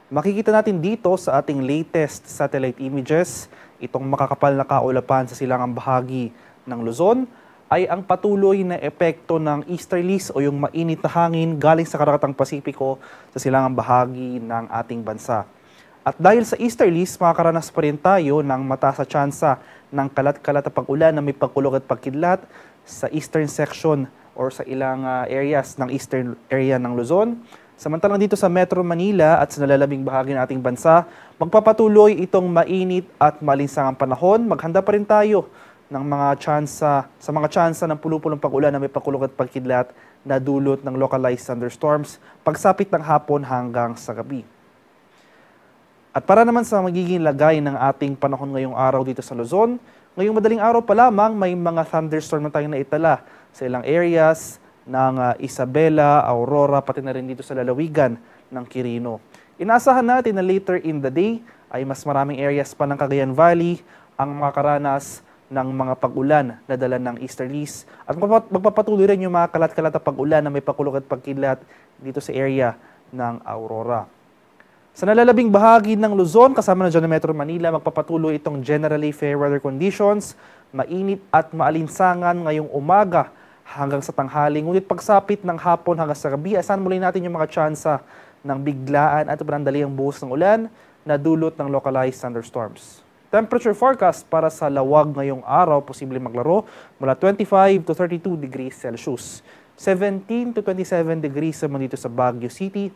Makikita natin dito sa ating latest satellite images, itong makakapal na kaulapan sa silangang bahagi ng Luzon ay ang patuloy na epekto ng easterlies o yung mainit na hangin galing sa Karakatang Pasipiko sa silangang bahagi ng ating bansa. At dahil sa easterlies, makakaranas pa rin tayo ng mataas na tsansa ng kalat-kalat na pag-ulan na may pagkulog at pagkidlat sa eastern section or sa ilang areas ng eastern area ng Luzon. Samantalang dito sa Metro Manila at sa nalalabing bahagi ng ating bansa, magpapatuloy itong mainit at malinsangang panahon. Maghanda pa rin tayo ng mga tsansa ng pulupulong pag-ulan na may pagkulog at pagkidlat na dulot ng localized thunderstorms pagsapit ng hapon hanggang sa gabi. At para naman sa magiging lagay ng ating panahon ngayong araw dito sa Luzon, ngayong madaling araw pa lamang may mga thunderstorm na tayong naitala sa ilang areas ng Isabela, Aurora, pati na rin dito sa lalawigan ng Quirino. Inaasahan natin na later in the day ay mas maraming areas pa ng Cagayan Valley ang makakaranas ng mga pag-ulan na dala ng easterlies at magpapatuloy rin yung mga kalat-kalat na pag-ulan na may pakulog at pagkilat dito sa area ng Aurora. Sa nalalabing bahagi ng Luzon, kasama na dyan ng Metro Manila, magpapatuloy itong generally fair weather conditions, mainit at maalinsangan ngayong umaga hanggang sa tanghali. Ngunit pagsapit ng hapon hanggang sa gabi, asahan muli natin yung mga tsansa ng biglaan at panandaliang buhos ng ulan na dulot ng localized thunderstorms. Temperature forecast para sa lawag ngayong araw, posibleng maglaro mula 25 to 32 degrees Celsius. 17 to 27 degrees naman dito sa Baguio City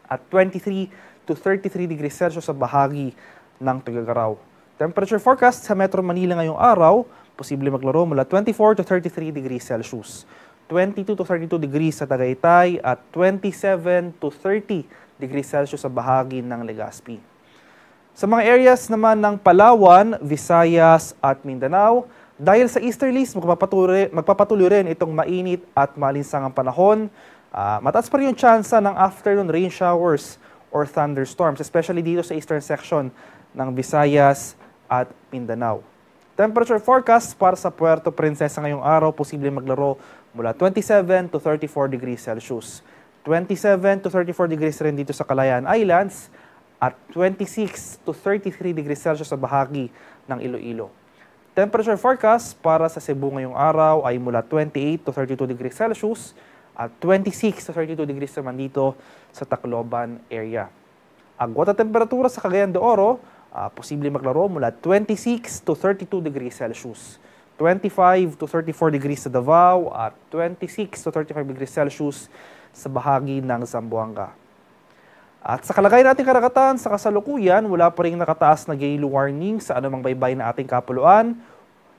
at 23 to 33 degrees Celsius sa bahagi ng Tuguegarao. Temperature forecast sa Metro Manila ngayong araw, posible maglaro mula 24 to 33 degrees Celsius, 22 to 32 degrees sa Tagaytay at 27 to 30 degrees Celsius sa bahagi ng Legazpi. Sa mga areas naman ng Palawan, Visayas at Mindanao, dahil sa easterlies, magpapatuloy rin itong mainit at malinsangang panahon. Mataas pa rin yung tsansa ng afternoon rain showers or thunderstorms, especially dito sa eastern section ng Visayas at Mindanao. Temperature forecast para sa Puerto Princesa ngayong araw, posibleng maglaro mula 27 to 34 degrees Celsius. 27 to 34 degrees rin dito sa Calayan Islands at 26 to 33 degrees Celsius sa bahagi ng Iloilo. Temperature forecast para sa Cebu ngayong araw ay mula 28 to 32 degrees Celsius at 26 to 32 degrees naman dito sa Tacloban area. Agwat at temperatura sa Cagayan de Oro, posible maglaro mula 26 to 32 degrees Celsius, 25 to 34 degrees sa Davao at 26 to 35 degrees Celsius sa bahagi ng Zamboanga. At sa kalagayan nating karagatan sa kasalukuyan, wala pa rin nakataas na gale warning sa anumang baybay na ating kapuluan.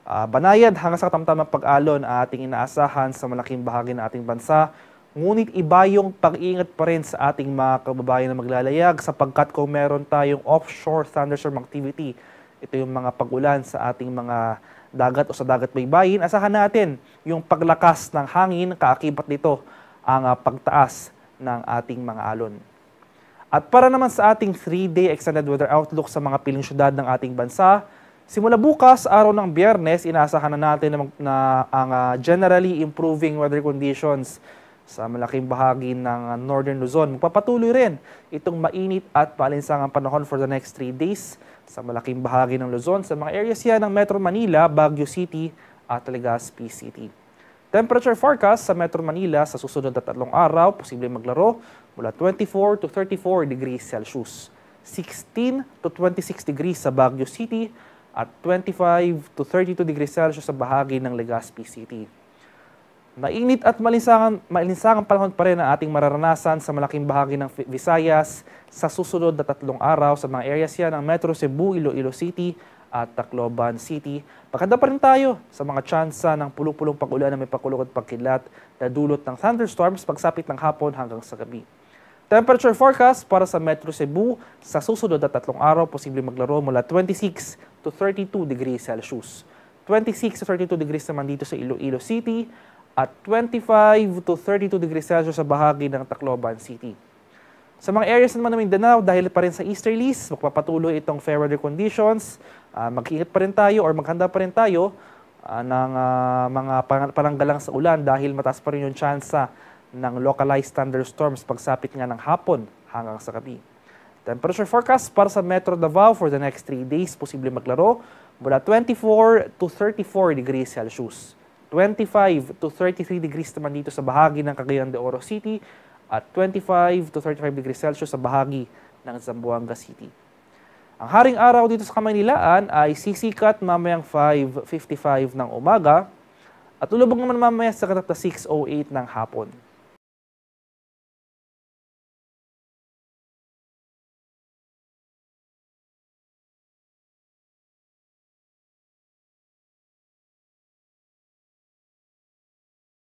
Banayad hanggang sa katamtamang pag-alon ang ating inaasahan sa malaking bahagi ng ating bansa. Ngunit iba yung pag-iingat pa rin sa ating mga kababayan na maglalayag sapagkat kung meron tayong offshore thunderstorm activity, ito yung mga pag-ulan sa ating mga dagat o sa dagat baybayin, asahan natin yung paglakas ng hangin, kaakibat nito ang pagtaas ng ating mga alon. At para naman sa ating 3-day extended weather outlook sa mga piling syudad ng ating bansa, simula bukas, araw ng Biyernes, inaasahan na natin na ang generally improving weather conditions sa malaking bahagi ng Northern Luzon. Magpapatuloy rin itong mainit at maalinsangang panahon for the next 3 days sa malaking bahagi ng Luzon sa mga areas yan ng Metro Manila, Baguio City at Legazpi City. Temperature forecast sa Metro Manila sa susunod na 3 araw, posibleng maglaro mula 24 to 34 degrees Celsius, 16 to 26 degrees sa Baguio City at 25 to 32 degrees Celsius sa bahagi ng Legazpi City. Mainit at malinsangang panahon pa rin ang ating mararanasan sa malaking bahagi ng Visayas sa susunod na 3 araw sa mga areas yan ng Metro Cebu, Iloilo City at Tacloban City. Maganda pa rin tayo sa mga tsansa ng pulupulong pag-ulan na may pakulog at pagkilat na dulot ng thunderstorms pagsapit ng hapon hanggang sa gabi. Temperature forecast para sa Metro Cebu sa susunod na 3 araw, posibleng maglaro mula 26 to 32 degrees Celsius. 26 to 32 degrees naman dito sa Iloilo City at 25 to 32 degrees Celsius sa bahagi ng Tacloban City. Sa mga areas naman ng Mindanao, dahil pa rin sa easterlies, magpapatuloy itong fair weather conditions. Mag-ingat pa rin tayo or maghanda pa rin tayo ng mga pananggalang sa ulan dahil mataas pa rin yung tsansa ng localized thunderstorms pagsapit nga ng hapon hanggang sa gabi. Temperature forecast para sa Metro Davao for the next 3 days, posible maglaro mula 24 to 34 degrees Celsius. 25 to 33 degrees naman dito sa bahagi ng Cagayan de Oro City at 25 to 35 degrees Celsius sa bahagi ng Zamboanga City. Ang haring araw dito sa Kamaynilaan ay sisikat mamayang 5:55 ng umaga at lulubog naman mamaya sa 6:08 ng hapon.